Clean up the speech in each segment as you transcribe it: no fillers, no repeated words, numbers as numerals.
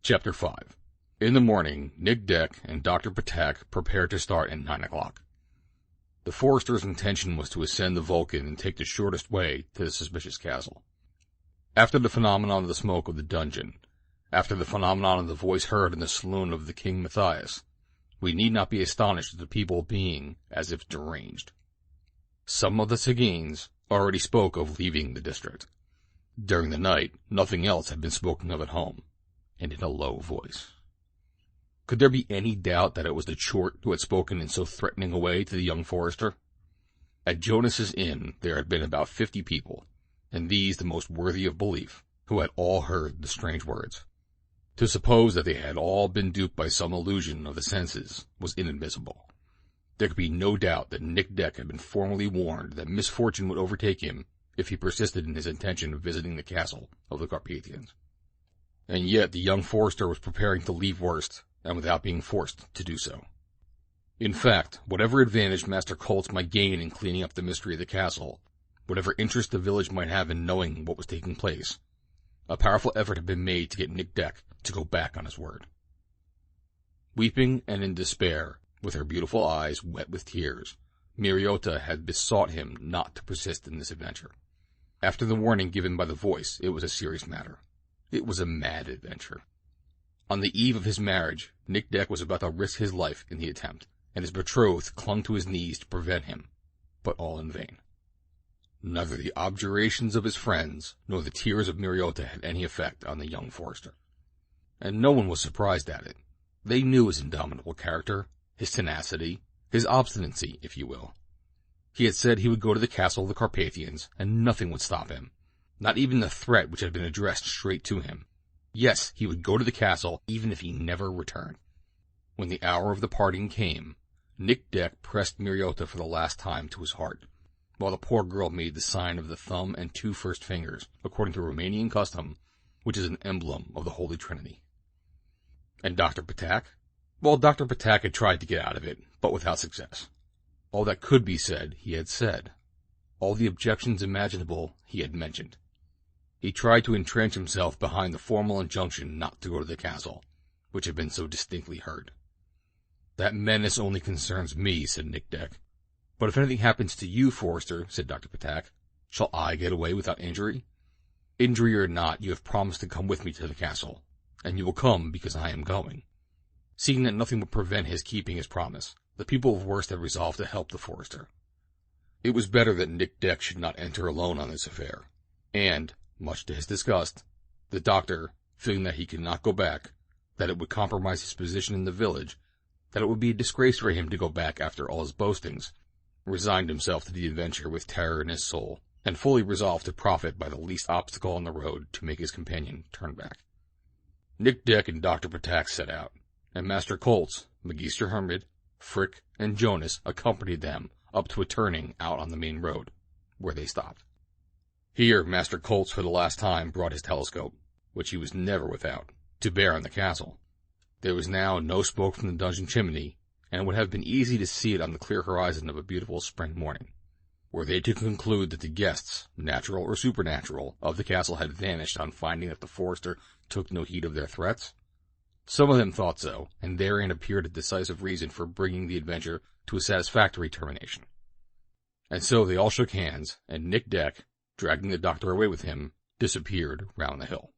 Chapter 5. In the morning, Nick Deck and Dr. Patak prepared to start at 9 o'clock. The Foresters' intention was to ascend the Vulcan and take the shortest way to the suspicious castle. After the phenomenon of the smoke of the dungeon, after the phenomenon of the voice heard in the saloon of the King Matthias, we need not be astonished at the people being as if deranged. Some of the Seguins already spoke of leaving the district. During the night, nothing else had been spoken of at home, and in a low voice. Could there be any doubt that it was the Chort who had spoken in so threatening a way to the young forester? At Jonas's inn there had been about 50 people, and these the most worthy of belief, who had all heard the strange words. To suppose that they had all been duped by some illusion of the senses was inadmissible. There could be no doubt that Nick Deck had been formally warned that misfortune would overtake him if he persisted in his intention of visiting the castle of the Carpathians. And yet the young forester was preparing to leave Worst, and without being forced to do so. In fact, whatever advantage Master Colts might gain in cleaning up the mystery of the castle, whatever interest the village might have in knowing what was taking place, a powerful effort had been made to get Nick Deck to go back on his word. Weeping and in despair, with her beautiful eyes wet with tears, Miriota had besought him not to persist in this adventure. After the warning given by the voice, it was a serious matter. It was a mad adventure. On the eve of his marriage, Nick Deck was about to risk his life in the attempt, and his betrothed clung to his knees to prevent him, but all in vain. Neither the objurgations of his friends nor the tears of Miriota had any effect on the young forester. And no one was surprised at it. They knew his indomitable character, his tenacity, his obstinacy, if you will. He had said he would go to the castle of the Carpathians, and nothing would stop him, not even the threat which had been addressed straight to him. Yes, he would go to the castle even if he never returned. When the hour of the parting came, Nick Deck pressed Miriota for the last time to his heart, while the poor girl made the sign of the thumb and 2 first fingers, according to Romanian custom, which is an emblem of the Holy Trinity. And Dr. Patak? Well, Dr. Patak had tried to get out of it, but without success. All that could be said, he had said. All the objections imaginable, he had mentioned. He tried to entrench himself behind the formal injunction not to go to the castle, which had been so distinctly heard. That menace only concerns me, said Nick Deck. But if anything happens to you, Forrester, said Dr. Patak, shall I get away without injury? Injury or not, you have promised to come with me to the castle, and you will come because I am going. Seeing that nothing would prevent his keeping his promise, the people of Worst had resolved to help the forester. It was better that Nick Deck should not enter alone on this affair, and, much to his disgust, the doctor, feeling that he could not go back, that it would compromise his position in the village, that it would be a disgrace for him to go back after all his boastings, resigned himself to the adventure with terror in his soul, and fully resolved to profit by the least obstacle on the road to make his companion turn back. Nick Deck and Dr. Patak set out, and Master Colts, Magister Hermod, Frick, and Jonas accompanied them up to a turning out on the main road, where they stopped. Here Master Colts for the last time brought his telescope, which he was never without, to bear on the castle. There was now no smoke from the dungeon chimney, and it would have been easy to see it on the clear horizon of a beautiful spring morning. Were they to conclude that the guests, natural or supernatural, of the castle had vanished on finding that the forester took no heed of their threats? Some of them thought so, and therein appeared a decisive reason for bringing the adventure to a satisfactory termination. And so they all shook hands, and Nick Deck, dragging the doctor away with him, disappeared round the hill.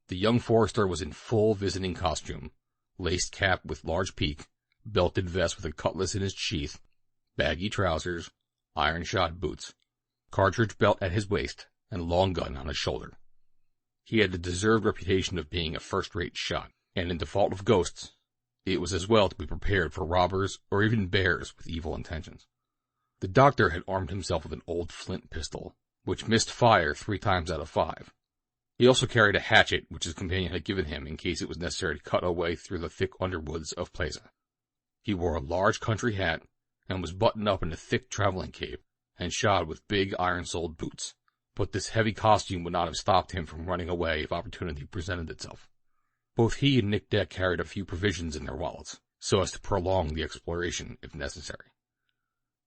The young forester was in full visiting costume, laced cap with large peak, belted vest with a cutlass in his sheath, baggy trousers, iron-shod boots, cartridge belt at his waist, and long gun on his shoulder. He had the deserved reputation of being a first-rate shot, and in default of ghosts, it was as well to be prepared for robbers or even bears with evil intentions. The doctor had armed himself with an old flint pistol, which missed fire 3 times out of 5. He also carried a hatchet which his companion had given him in case it was necessary to cut a way through the thick underwoods of Plesa. He wore a large country hat, and was buttoned up in a thick traveling cape, and shod with big iron-soled boots. But this heavy costume would not have stopped him from running away if opportunity presented itself. Both he and Nick Deck carried a few provisions in their wallets, so as to prolong the exploration if necessary.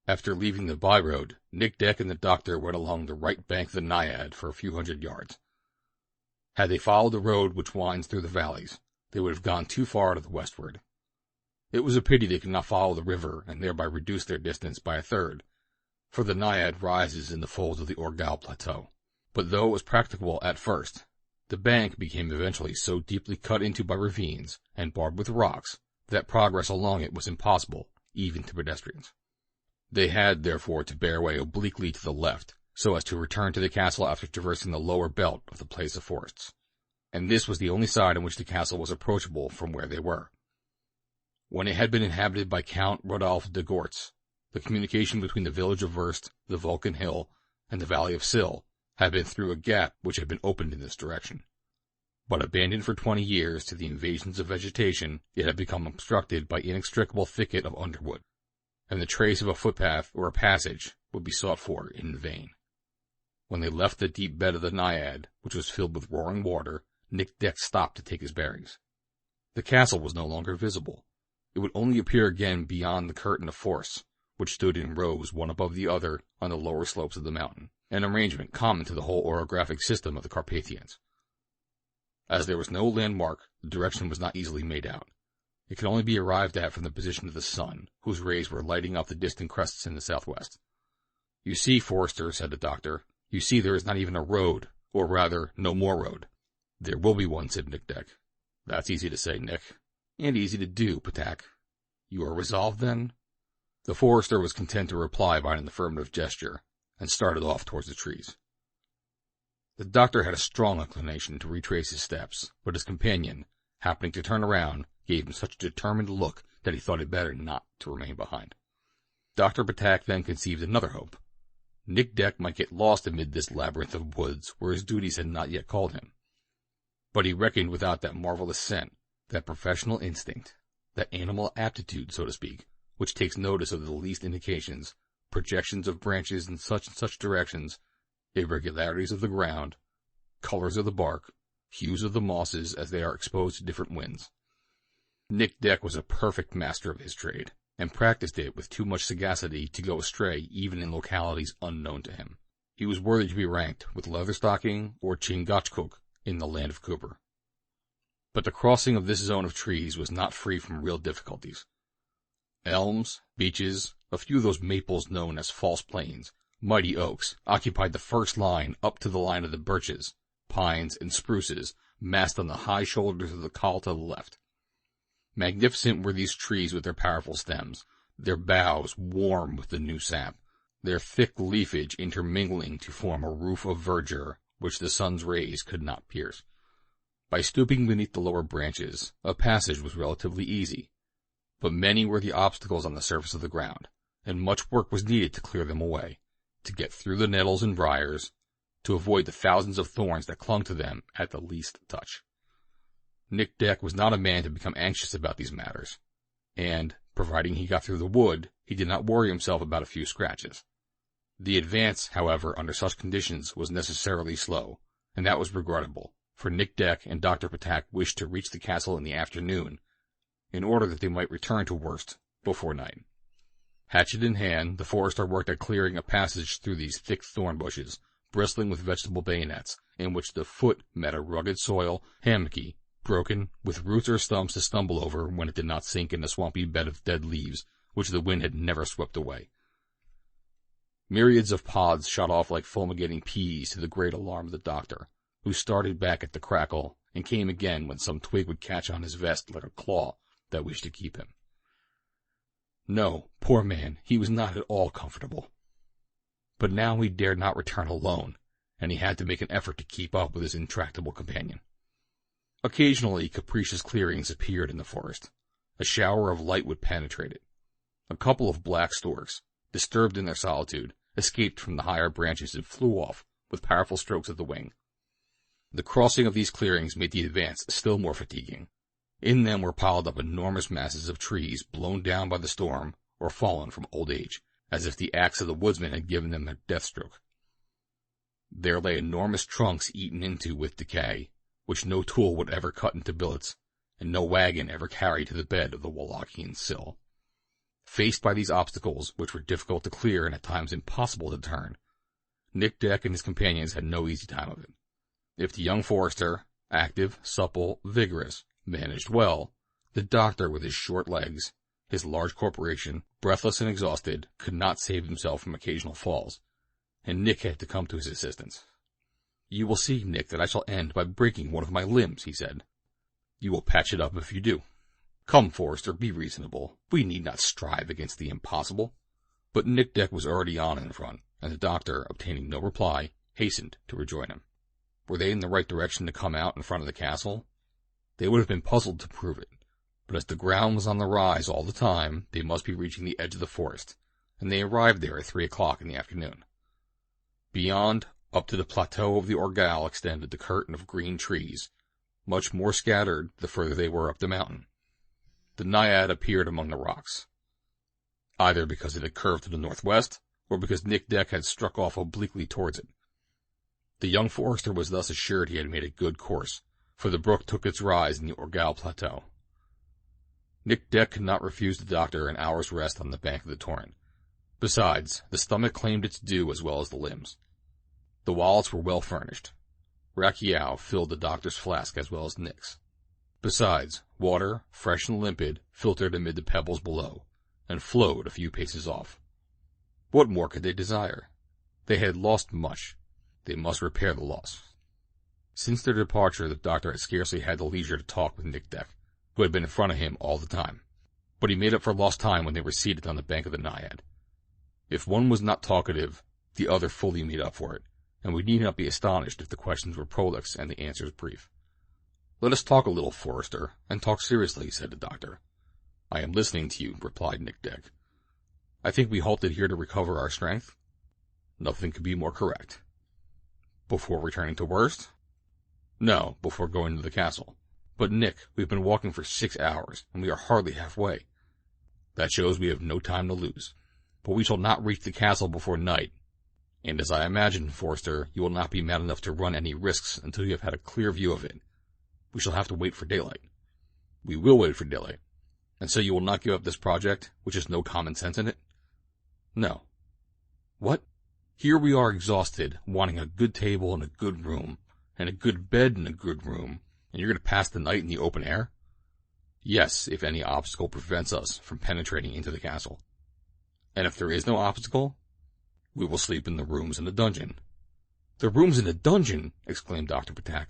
After leaving the by-road, Nick Deck and the doctor went along the right bank of the Naiad for a few hundred yards. Had they followed the road which winds through the valleys, they would have gone too far to the westward. It was a pity they could not follow the river and thereby reduce their distance by a third, for the Naiad rises in the folds of the Orgal Plateau. But though it was practicable at first, the bank became eventually so deeply cut into by ravines and barbed with rocks that progress along it was impossible, even to pedestrians. They had, therefore, to bear way obliquely to the left, so as to return to the castle after traversing the lower belt of the place of forests. And this was the only side on which the castle was approachable from where they were. When it had been inhabited by Count Rodolphe de Gortz, the communication between the village of Verst, the Vulcan Hill, and the valley of Sill had been through a gap which had been opened in this direction. But abandoned for 20 years to the invasions of vegetation, it had become obstructed by inextricable thicket of underwood, and the trace of a footpath or a passage would be sought for in vain. When they left the deep bed of the Naiad, which was filled with roaring water, Nick Deck stopped to take his bearings. The castle was no longer visible. It would only appear again beyond the curtain of forests, which stood in rows one above the other on the lower slopes of the mountain, an arrangement common to the whole orographic system of the Carpathians. As there was no landmark, the direction was not easily made out. It could only be arrived at from the position of the sun, whose rays were lighting up the distant crests in the southwest. "You see, Forrester," said the doctor, "you see there is not even a road, or rather, no more road." "There will be one," said Nick Deck. "That's easy to say, Nick." "And easy to do, Patak." "You are resolved, then?" The forester was content to reply by an affirmative gesture, and started off towards the trees. The doctor had a strong inclination to retrace his steps, but his companion, happening to turn around, gave him such a determined look that he thought it better not to remain behind. Dr. Patak then conceived another hope. Nick Deck might get lost amid this labyrinth of woods where his duties had not yet called him. But he reckoned without that marvelous scent, that professional instinct, that animal aptitude, so to speak, which takes notice of the least indications, projections of branches in such and such directions, irregularities of the ground, colors of the bark, hues of the mosses as they are exposed to different winds. Nick Deck was a perfect master of his trade, and practiced it with too much sagacity to go astray even in localities unknown to him. He was worthy to be ranked with Leatherstocking or Chingachgook in the land of Cooper. But the crossing of this zone of trees was not free from real difficulties. Elms, beeches, a few of those maples known as false planes, mighty oaks, occupied the first line up to the line of the birches, pines, and spruces massed on the high shoulders of the col to the left. Magnificent were these trees with their powerful stems, their boughs warm with the new sap, their thick leafage intermingling to form a roof of verdure which the sun's rays could not pierce. By stooping beneath the lower branches, a passage was relatively easy, but many were the obstacles on the surface of the ground, and much work was needed to clear them away, to get through the nettles and briars, to avoid the thousands of thorns that clung to them at the least touch. Nick Deck was not a man to become anxious about these matters, and, providing he got through the wood, he did not worry himself about a few scratches. The advance, however, under such conditions was necessarily slow, and that was regrettable, for Nick Deck and Dr. Patak wished to reach the castle in the afternoon, in order that they might return to Worst before night. Hatchet in hand, the forester worked at clearing a passage through these thick thorn bushes, bristling with vegetable bayonets, in which the foot met a rugged soil, hammocky, broken, with roots or stumps to stumble over when it did not sink in a swampy bed of dead leaves, which the wind had never swept away. Myriads of pods shot off like fulminating peas to the great alarm of the doctor, who started back at the crackle, and came again when some twig would catch on his vest like a claw that wished to keep him. No, poor man, he was not at all comfortable. But now he dared not return alone, and he had to make an effort to keep up with his intractable companion. Occasionally capricious clearings appeared in the forest. A shower of light would penetrate it. A couple of black storks, disturbed in their solitude, escaped from the higher branches and flew off with powerful strokes of the wing. The crossing of these clearings made the advance still more fatiguing. In them were piled up enormous masses of trees blown down by the storm or fallen from old age, as if the axe of the woodsman had given them a death stroke. There lay enormous trunks eaten into with decay, which no tool would ever cut into billets, and no wagon ever carry to the bed of the Wallachian Sill. Faced by these obstacles, which were difficult to clear and at times impossible to turn, Nick Deck and his companions had no easy time of it. If the young forester, active, supple, vigorous, Managed well, the doctor with his short legs, his large corporation, breathless and exhausted, could not save himself from occasional falls, and Nick had to come to his assistance. "You will see, Nick, that I shall end by breaking one of my limbs," he said. "You will patch it up if you do. Come, Forrester, be reasonable. We need not strive against the impossible." But Nick Deck was already on in front, and the doctor, obtaining no reply, hastened to rejoin him. Were they in the right direction to come out in front of the castle? They would have been puzzled to prove it, but as the ground was on the rise all the time, they must be reaching the edge of the forest, and they arrived there at 3 o'clock in the afternoon. Beyond, up to the plateau of the Orgal extended the curtain of green trees, much more scattered the further they were up the mountain. The Naiad appeared among the rocks, either because it had curved to the northwest, or because Nick Deck had struck off obliquely towards it. The young Forester was thus assured he had made a good course, for the brook took its rise in the Orgal plateau. Nick Deck could not refuse the doctor an hour's rest on the bank of the torrent. Besides, the stomach claimed its due as well as the limbs. The wallets were well furnished. Rakiao filled the doctor's flask as well as Nick's. Besides, water, fresh and limpid, filtered amid the pebbles below, and flowed a few paces off. What more could they desire? They had lost much. They must repair the loss. Since their departure, the doctor had scarcely had the leisure to talk with Nick Deck, who had been in front of him all the time. But he made up for lost time when they were seated on the bank of the Naiad. If one was not talkative, the other fully made up for it, and we need not be astonished if the questions were prolix and the answers brief. "Let us talk a little, Forrester, and talk seriously," said the doctor. "I am listening to you," replied Nick Deck. "I think we halted here to recover our strength?" "Nothing could be more correct." "Before returning to Worst?" "No, before going to the castle. But, Nick, we've been walking for 6 hours, and we are hardly halfway." "That shows we have no time to lose. But we shall not reach the castle before night, and as I imagine, Forrester, you will not be mad enough to run any risks until you have had a clear view of it. We shall have to wait for daylight." "We will wait for daylight. And so you will not give up this project, which has no common sense in it?" "No." "What? Here we are exhausted, wanting a good table and a good room, and a good bed and a good room, and you're going to pass the night in the open air?" "Yes, if any obstacle prevents us from penetrating into the castle." "And if there is no obstacle?" "We will sleep in the rooms in the dungeon." "The rooms in the dungeon!" exclaimed Dr. Patak.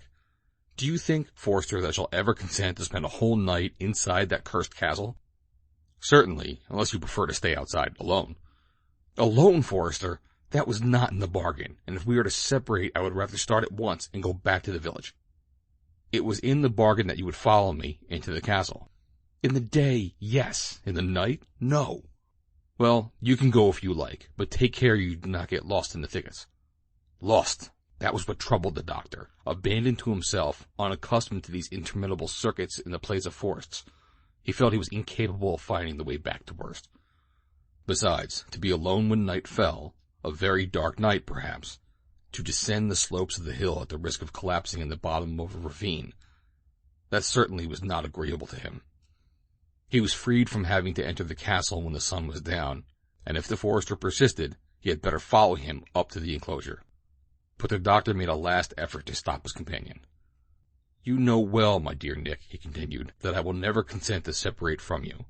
"Do you think, Forrester, that I shall ever consent to spend a whole night inside that cursed castle?" "Certainly, unless you prefer to stay outside alone." "Alone, Forrester? That was not in the bargain, and if we are to separate, I would rather start at once and go back to the village." "It was in the bargain that you would follow me into the castle." "In the day, yes. In the night, no." "Well, you can go if you like, but take care you do not get lost in the thickets." Lost! That was what troubled the doctor. Abandoned to himself, unaccustomed to these interminable circuits in the place of forests, he felt he was incapable of finding the way back to Worst. Besides, to be alone when night fell, a very dark night perhaps, to descend the slopes of the hill at the risk of collapsing in the bottom of a ravine, that certainly was not agreeable to him. He was freed from having to enter the castle when the sun was down, and if the Forester persisted, he had better follow him up to the enclosure. But the doctor made a last effort to stop his companion. "You know well, my dear Nick," he continued, "that I will never consent to separate from you.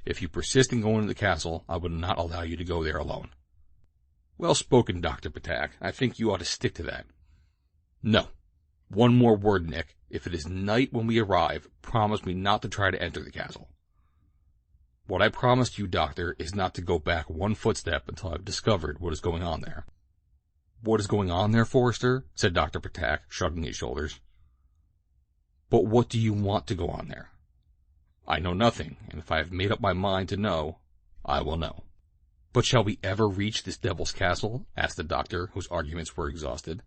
If you persist in going to the castle, I will not allow you to go there alone." "Well spoken, Dr. Patak. I think you ought to stick to that." "No. One more word, Nick. If it is night when we arrive, promise me not to try to enter the castle." "What I promised you, Doctor, is not to go back one footstep until I have discovered what is going on there." "What is going on there, Forrester?" said Dr. Patak, shrugging his shoulders. "But what do you want to go on there?" "I know nothing, and if I have made up my mind to know, I will know." "But shall we ever reach this devil's castle?" asked the doctor, whose arguments were exhausted.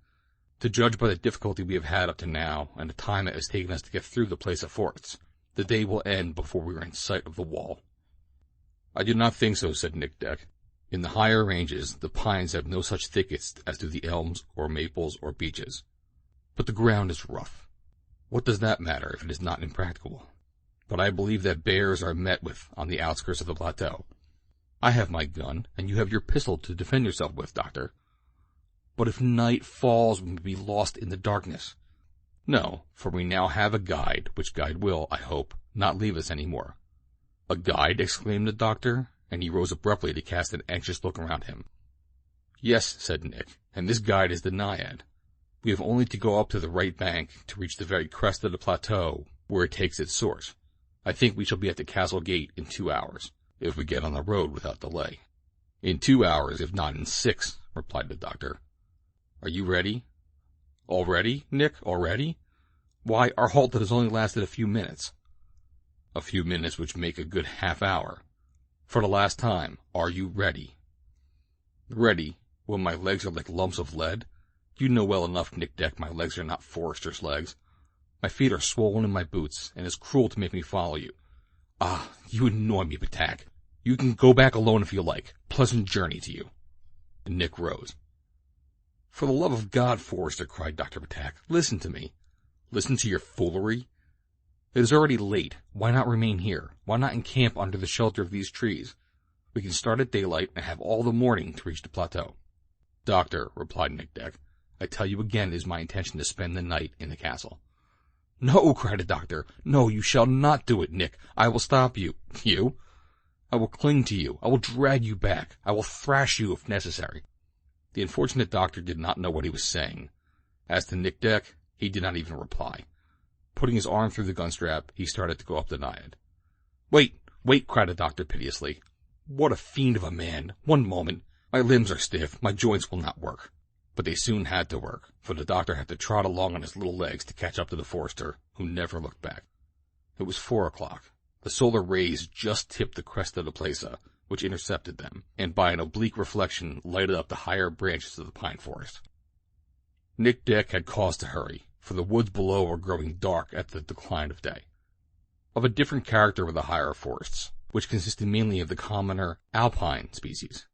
"To judge by the difficulty we have had up to now, and the time it has taken us to get through the place of forts, the day will end before we are in sight of the wall." "I do not think so," said Nick Deck. "In the higher ranges, the pines have no such thickets as do the elms or maples or beeches. But the ground is rough. What does that matter if it is not impracticable? But I believe that bears are met with on the outskirts of the plateau. I have my gun, and you have your pistol to defend yourself with, Doctor." "But if night falls, we will be lost in the darkness." No, for we now have a guide, which guide will, I hope, not leave us any more. A guide? Exclaimed the doctor, and he rose abruptly to cast an anxious look around him. Yes, said Nick, and this guide is the Naiad. We have only to go up to the right bank to reach the very crest of the plateau where it takes its source. I think we shall be at the castle gate in 2 hours, if we get on the road without delay. In 2 hours, if not in 6, replied the doctor. Are you ready? Already, Nick, already? Why, our halt has only lasted a few minutes. A few minutes which make a good half-hour. For the last time, are you ready? Ready, when my legs are like lumps of lead? You know well enough, Nick Deck, my legs are not Forrester's legs. My feet are swollen in my boots, and it's cruel to make me follow you. Ah, you annoy me, Patak. You can go back alone if you like. Pleasant journey to you. And Nick rose. For the love of God, Forrester, cried Dr. Patak, listen to me. Listen to your foolery? It is already late. Why not remain here? Why not encamp under the shelter of these trees? We can start at daylight and have all the morning to reach the plateau. Doctor, replied Nick Deck, I tell you again it is my intention to spend the night in the castle. No, cried the doctor. No, you shall not do it, Nick. I will stop you. You? I will cling to you. I will drag you back. I will thrash you if necessary. The unfortunate doctor did not know what he was saying. As to Nick Deck, he did not even reply. Putting his arm through the gun strap, he started to go up the Naiad. Wait, wait, cried the doctor piteously. What a fiend of a man. 1 moment. My limbs are stiff. My joints will not work. But they soon had to work, for the doctor had to trot along on his little legs to catch up to the Forester, who never looked back. It was 4 o'clock. The solar rays just tipped the crest of the plaza, which intercepted them, and by an oblique reflection lighted up the higher branches of the pine forest. Nick Deck had cause to hurry, for the woods below were growing dark at the decline of day. Of a different character were the higher forests, which consisted mainly of the commoner alpine species.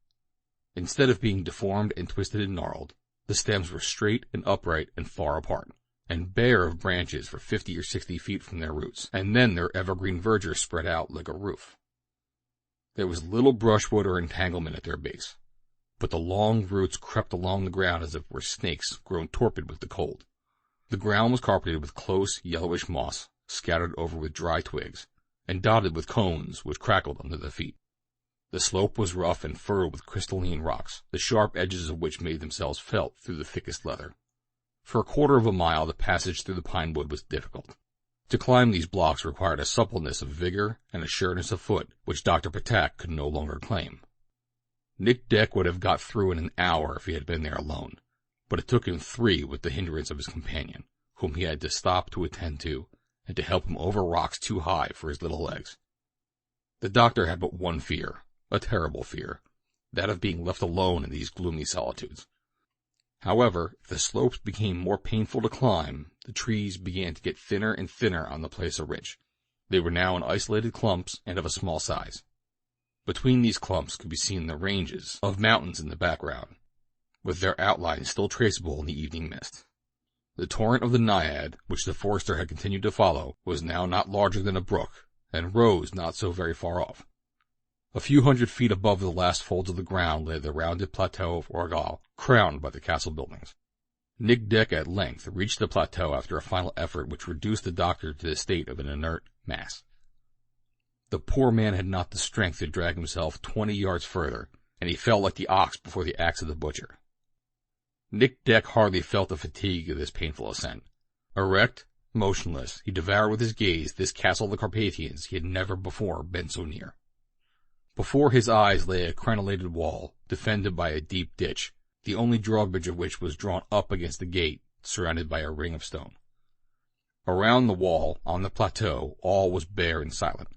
Instead of being deformed and twisted and gnarled, the stems were straight and upright and far apart, and bare of branches for 50 or 60 feet from their roots, and then their evergreen verdure spread out like a roof. There was little brushwood or entanglement at their base, but the long roots crept along the ground as if it were snakes grown torpid with the cold. The ground was carpeted with close, yellowish moss, scattered over with dry twigs, and dotted with cones which crackled under the feet. The slope was rough and furrowed with crystalline rocks, the sharp edges of which made themselves felt through the thickest leather. For a quarter of a mile the passage through the pine wood was difficult. To climb these blocks required a suppleness of vigor and a sureness of foot which Dr. Patak could no longer claim. Nick Deck would have got through in an hour if he had been there alone, but it took him 3 with the hindrance of his companion, whom he had to stop to attend to, and to help him over rocks too high for his little legs. The doctor had but one fear, a terrible fear, that of being left alone in these gloomy solitudes. However, if the slopes became more painful to climb, the trees began to get thinner and thinner on the plaza ridge. They were now in isolated clumps and of a small size. Between these clumps could be seen the ranges of mountains in the background, with their outlines still traceable in the evening mist. The torrent of the Naiad, which the Forester had continued to follow, was now not larger than a brook, and rose not so very far off. A few hundred feet above the last folds of the ground lay the rounded plateau of Orgal, crowned by the castle buildings. Nick Deck at length reached the plateau after a final effort which reduced the doctor to the state of an inert mass. The poor man had not the strength to drag himself 20 yards further, and he fell like the ox before the axe of the butcher. Nick Deck hardly felt the fatigue of this painful ascent. Erect, motionless, he devoured with his gaze this castle of the Carpathians he had never before been so near. Before his eyes lay a crenellated wall, defended by a deep ditch, the only drawbridge of which was drawn up against the gate, surrounded by a ring of stone. Around the wall, on the plateau, all was bare and silent.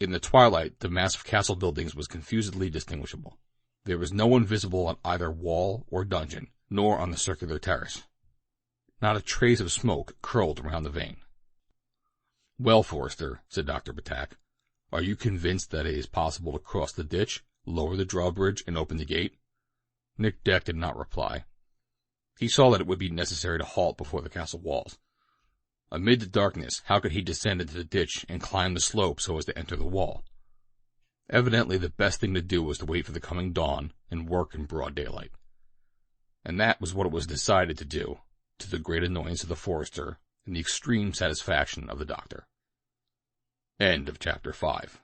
In the twilight, the mass of castle buildings was confusedly distinguishable. There was no one visible on either wall or dungeon, nor on the circular terrace. Not a trace of smoke curled around the vane. Well, Forrester, said Dr. Patak, are you convinced that it is possible to cross the ditch, lower the drawbridge, and open the gate? Nick Deck did not reply. He saw that it would be necessary to halt before the castle walls. Amid the darkness, how could he descend into the ditch and climb the slope so as to enter the wall? Evidently the best thing to do was to wait for the coming dawn and work in broad daylight. And that was what it was decided to do, to the great annoyance of the Forester, and the extreme satisfaction of the doctor. End of chapter 5.